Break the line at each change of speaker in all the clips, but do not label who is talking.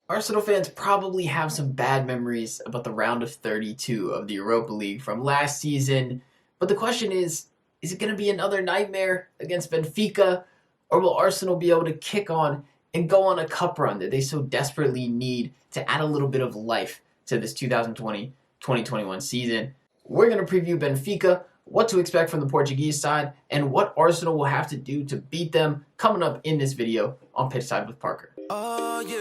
Arsenal fans probably have some bad memories about the round of 32 of the Europa League from last season, but the question is it going to be another nightmare against Benfica, or will Arsenal be able to kick on and go on a cup run that they so desperately need to add a little bit of life to this 2020-2021 season? We're going to preview Benfica, what to expect from the Portuguese side, and what Arsenal will have to do to beat them coming up in this video on Pitchside with Parker.
Oh yeah.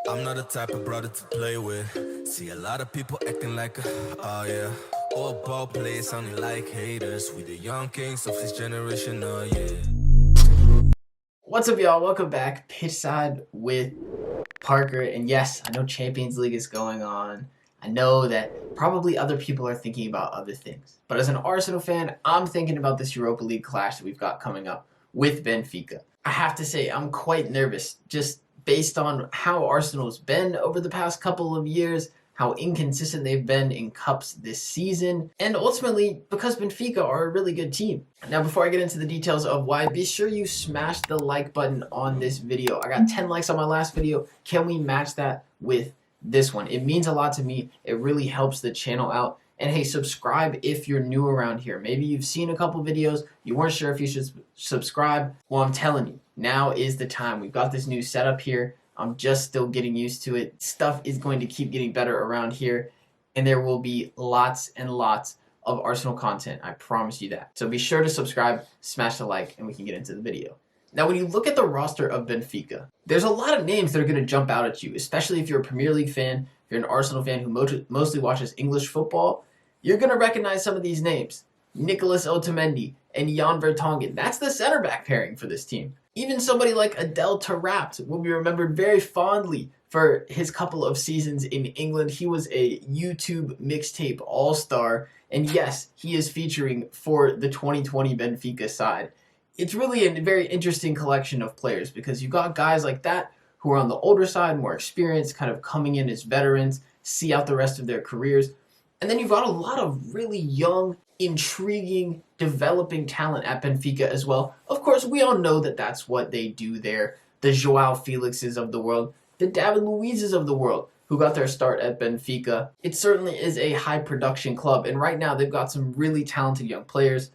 I'm not the type of brother to play with. See a lot of people acting like oh yeah. All ball players sounding like haters. We the young kings of this generation, oh yeah.
What's up, y'all? Welcome back. Pitchside with Parker. And yes, I know Champions League is going on. I know that probably other people are thinking about other things. But as an Arsenal fan, I'm thinking about this Europa League clash that we've got coming up with Benfica. I have to say, I'm quite nervous just based on how Arsenal's been over the past couple of years, how inconsistent they've been in cups this season, and ultimately because Benfica are a really good team. Now, before I get into the details of why, be sure you smash the like button on this video. I got 10 likes on my last video. Can we match that with this one? It means a lot to me. It really helps the channel out. And hey, subscribe if you're new around here. Maybe you've seen a couple videos, you weren't sure if you should subscribe. Well, I'm telling you, now is the time. We've got this new setup here. I'm just still getting used to it. Stuff is going to keep getting better around here, and there will be lots and lots of Arsenal content. I promise you that. So be sure to subscribe, smash the like, and we can get into the video. Now, when you look at the roster of Benfica, there's a lot of names that are going to jump out at you, especially if you're a Premier League fan, if you're an Arsenal fan who mostly watches English football. You're going to recognize some of these names. Nicolas Otamendi and Jan Vertonghen. That's the center back pairing for this team. Even somebody like Adel Taarabt will be remembered very fondly for his couple of seasons in England. He was a YouTube mixtape all-star, and yes, he is featuring for the 2020 Benfica side. It's really a very interesting collection of players because you've got guys like that who are on the older side, more experienced, kind of coming in as veterans, see out the rest of their careers. And then you've got a lot of really young, intriguing, developing talent at Benfica as well. Of course, we all know that that's what they do there. The Joao Felixes of the world, the David Luizes of the world, who got their start at Benfica. It certainly is a high production club, and right now they've got some really talented young players.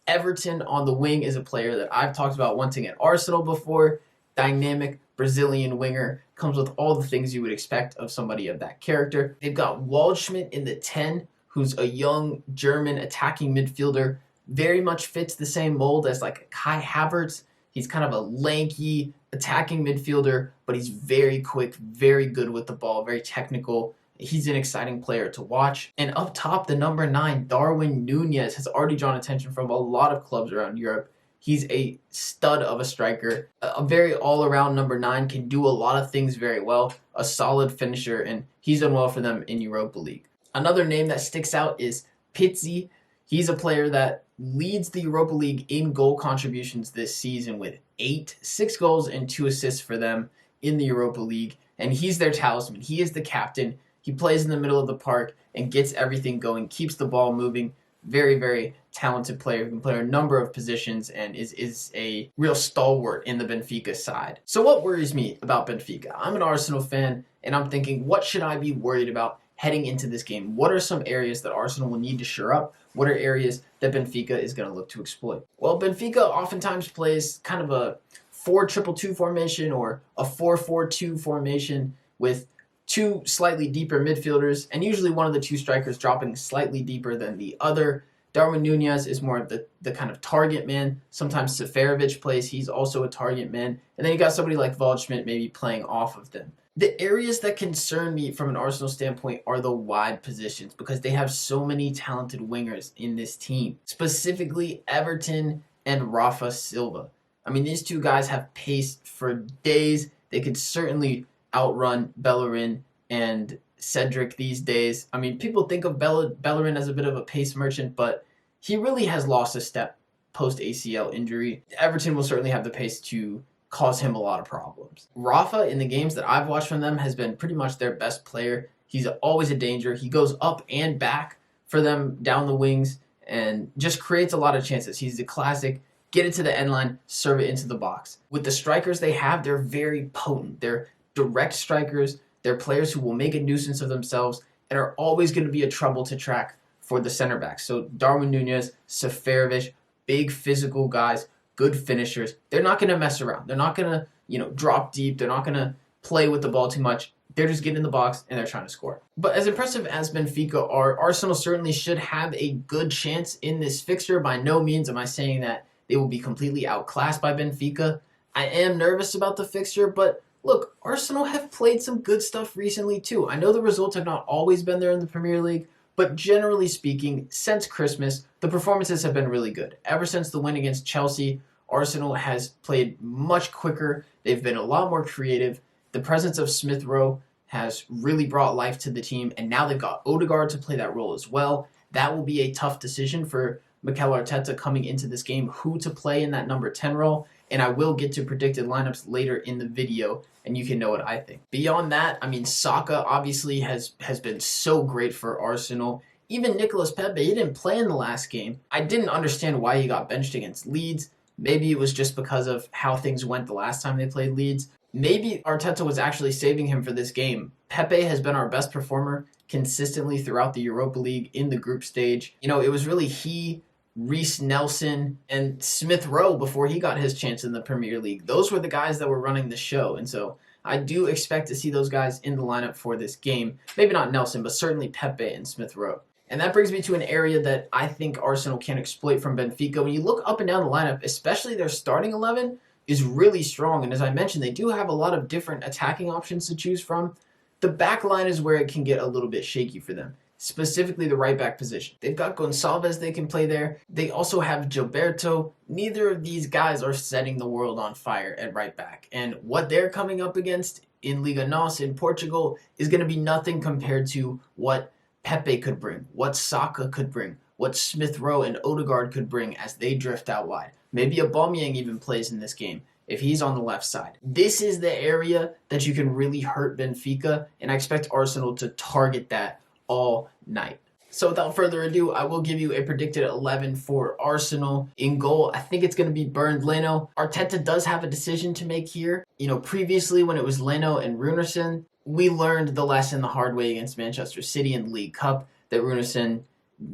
Everton on the wing is a player that I've talked about wanting at Arsenal before. Dynamic Brazilian winger, comes with all the things you would expect of somebody of that character. They've got Waldschmidt in the 10, who's a young German attacking midfielder, very much fits the same mold as like Kai Havertz. He's kind of a lanky attacking midfielder, but he's very quick, very good with the ball, very technical. He's an exciting player to watch. And up top, the number 9, Darwin Nunez, has already drawn attention from a lot of clubs around Europe. He's a stud of a striker, a very all-around number 9, can do a lot of things very well, a solid finisher, and he's done well for them in Europa League. Another name that sticks out is Pizzi. He's a player that leads the Europa League in goal contributions this season with 6 goals and 2 assists for them in the Europa League, and he's their talisman. He is the captain. He plays in the middle of the park and gets everything going, keeps the ball moving. Very, very talented player who can play a number of positions and is a real stalwart in the Benfica side. So what worries me about Benfica? I'm an Arsenal fan, and I'm thinking, what should I be worried about heading into this game? What are some areas that Arsenal will need to shore up? What are areas that Benfica is going to look to exploit? Well, Benfica oftentimes plays kind of a 4-2-2 formation or a 4-4-2 formation with 2 slightly deeper midfielders, and usually one of the 2 strikers dropping slightly deeper than the other. Darwin Nunez is more of the kind of target man. Sometimes Seferovic plays, he's also a target man. And then you got somebody like Waldschmidt maybe playing off of them. The areas that concern me from an Arsenal standpoint are the wide positions because they have so many talented wingers in this team. Specifically, Everton and Rafa Silva. I mean, these 2 guys have pace for days. They could certainly outrun Bellerin and Cedric these days. I mean, people think of Bellerin as a bit of a pace merchant, but he really has lost a step post-ACL injury. Everton will certainly have the pace to cause him a lot of problems. Rafa, in the games that I've watched from them, has been pretty much their best player. He's always a danger. He goes up and back for them down the wings and just creates a lot of chances. He's the classic get it to the end line, serve it into the box. With the strikers they have, they're very potent. They're direct strikers. They're players who will make a nuisance of themselves and are always going to be a trouble to track for the center backs. So Darwin Nunez, Seferovic, big physical guys, good finishers. They're not going to mess around. They're not going to, drop deep. They're not going to play with the ball too much. They're just getting in the box and they're trying to score. But as impressive as Benfica are, Arsenal certainly should have a good chance in this fixture. By no means am I saying that they will be completely outclassed by Benfica. I am nervous about the fixture, but look, Arsenal have played some good stuff recently too. I know the results have not always been there in the Premier League, but generally speaking, since Christmas, the performances have been really good. Ever since the win against Chelsea, Arsenal has played much quicker. They've been a lot more creative. The presence of Smith Rowe has really brought life to the team, and now they've got Odegaard to play that role as well. That will be a tough decision for Mikel Arteta coming into this game, who to play in that number 10 role, and I will get to predicted lineups later in the video, and you can know what I think. Beyond that, Saka obviously has been so great for Arsenal. Even Nicolas Pepe, he didn't play in the last game. I didn't understand why he got benched against Leeds. Maybe it was just because of how things went the last time they played Leeds. Maybe Arteta was actually saving him for this game. Pepe has been our best performer consistently throughout the Europa League in the group stage. It was really he, Reece Nelson, and Smith Rowe before he got his chance in the Premier League. Those were the guys that were running the show. And so I do expect to see those guys in the lineup for this game. Maybe not Nelson, but certainly Pepe and Smith Rowe. And that brings me to an area that I think Arsenal can exploit from Benfica. When you look up and down the lineup, especially their starting 11, is really strong. And as I mentioned, they do have a lot of different attacking options to choose from. The back line is where it can get a little bit shaky for them, specifically the right back position. They've got Gonçalves they can play there. They also have Gilberto. Neither of these guys are setting the world on fire at right back. And what they're coming up against in Liga NOS in Portugal is going to be nothing compared to what Pepe could bring, what Saka could bring, what Smith Rowe and Odegaard could bring as they drift out wide. Maybe Aubameyang even plays in this game if he's on the left side. This is the area that you can really hurt Benfica, and I expect Arsenal to target that all night. So without further ado, I will give you a predicted 11 for Arsenal. In goal, I think it's going to be Bernd Leno. Arteta does have a decision to make here. Previously when it was Leno and Runerson, we learned the lesson the hard way against Manchester City in the League Cup that Runerson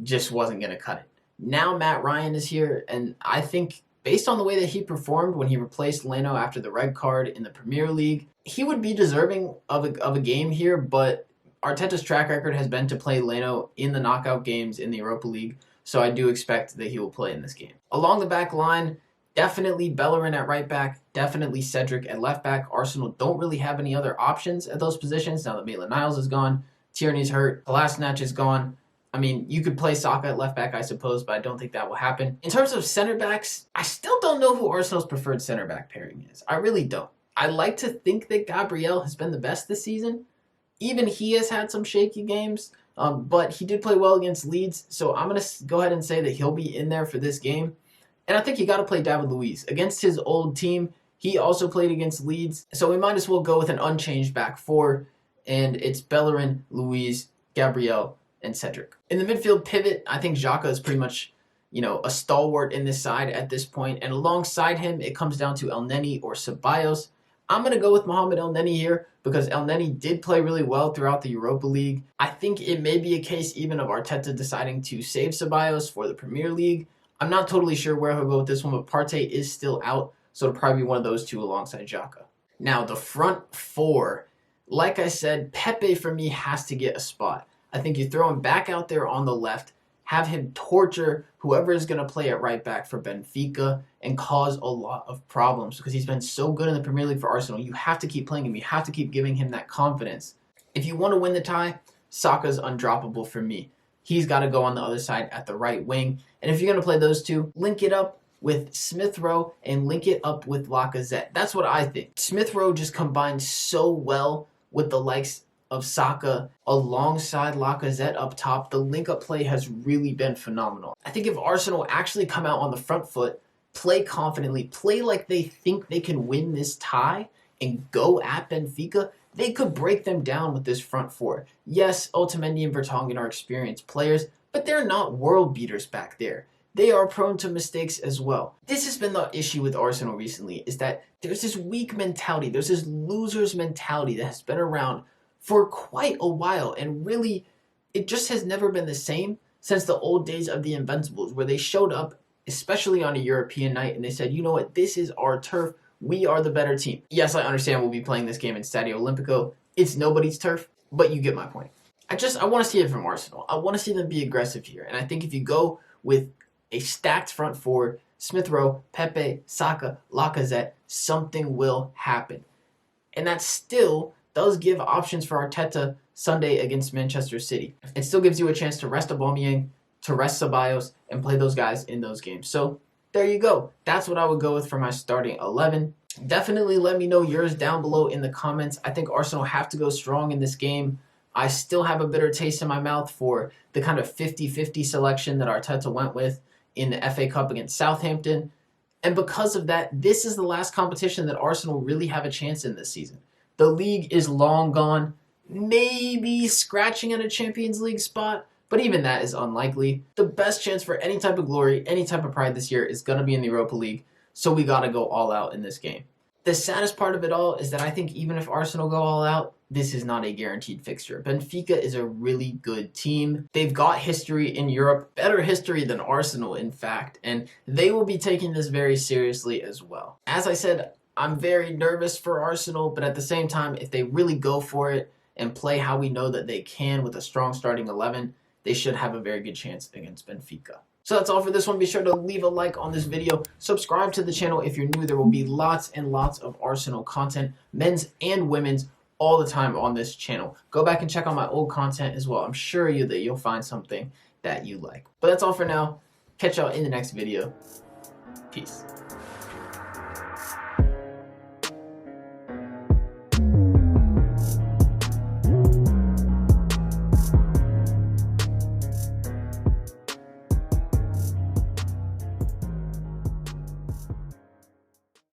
just wasn't going to cut it. Now Matt Ryan is here, and I think based on the way that he performed when he replaced Leno after the red card in the Premier League, he would be deserving of a game here, but Arteta's track record has been to play Leno in the knockout games in the Europa League, so I do expect that he will play in this game. Along the back line, definitely Bellerin at right back, definitely Cedric at left back. Arsenal don't really have any other options at those positions now that Maitland-Niles is gone, Tierney's hurt, Kolasinac is gone. You could play Saka at left back, I suppose, but I don't think that will happen. In terms of center backs, I still don't know who Arsenal's preferred center back pairing is. I really don't. I like to think that Gabriel has been the best this season. Even he has had some shaky games, but he did play well against Leeds, so I'm going to go ahead and say that he'll be in there for this game. And I think you got to play David Luiz. Against his old team, he also played against Leeds, so we might as well go with an unchanged back four, and it's Bellerin, Luiz, Gabriel, and Cedric. In the midfield pivot, I think Xhaka is pretty much, a stalwart in this side at this point, and alongside him, it comes down to El Neni or Ceballos. I'm going to go with Mohamed El Neni here because El Neni did play really well throughout the Europa League. I think it may be a case even of Arteta deciding to save Ceballos for the Premier League. I'm not totally sure where he'll go with this one, but Partey is still out, so it'll probably be one of those two alongside Xhaka. Now, the front four, like I said, Pepe for me has to get a spot. I think you throw him back out there on the left, have him torture whoever is going to play at right back for Benfica and cause a lot of problems because he's been so good in the Premier League for Arsenal. You have to keep playing him. You have to keep giving him that confidence. If you want to win the tie, Saka's undroppable for me. He's got to go on the other side at the right wing. And if you're going to play those two, link it up with Smith Rowe and link it up with Lacazette. That's what I think. Smith Rowe just combines so well with the likes of Saka alongside Lacazette up top. The link-up play has really been phenomenal. I think if Arsenal actually come out on the front foot, play confidently, play like they think they can win this tie, and go at Benfica, they could break them down with this front four. Yes, Otamendi and Vertonghen are experienced players, but they're not world beaters back there. they are prone to mistakes as well. This has been the issue with Arsenal recently, is that there's this weak mentality, there's this loser's mentality that has been around for quite a while, and really, it just has never been the same since the old days of the Invincibles, where they showed up, especially on a European night, and they said, you know what, this is our turf, we are the better team. Yes, I understand we'll be playing this game in Stadio Olimpico, it's nobody's turf, but you get my point. I want to see it from Arsenal. I want to see them be aggressive here, and I think if you go with a stacked front four, Smith Rowe, Pepe, Saka, Lacazette, something will happen. And that still does give options for Arteta Sunday against Manchester City. It still gives you a chance to rest Aubameyang, to rest Ceballos, and play those guys in those games. So there you go. That's what I would go with for my starting 11. Definitely let me know yours down below in the comments. I think Arsenal have to go strong in this game. I still have a bitter taste in my mouth for the kind of 50-50 selection that Arteta went with in the FA Cup against Southampton. And because of that, this is the last competition that Arsenal really have a chance in this season. The league is long gone, maybe scratching at a Champions League spot, but even that is unlikely. The best chance for any type of glory, any type of pride this year is going to be in the Europa League, so we got to go all out in this game. The saddest part of it all is that I think even if Arsenal go all out, this is not a guaranteed fixture. Benfica is a really good team. They've got history in Europe, better history than Arsenal, in fact, and they will be taking this very seriously as well. As I said, I'm very nervous for Arsenal, but at the same time, if they really go for it and play how we know that they can with a strong starting 11, they should have a very good chance against Benfica. So that's all for this one. Be sure to leave a like on this video. Subscribe to the channel if you're new. There will be lots and lots of Arsenal content, men's and women's, all the time on this channel. Go back and check out my old content as well. I'm sure that you'll find something that you like. But that's all for now. Catch y'all in the next video. Peace.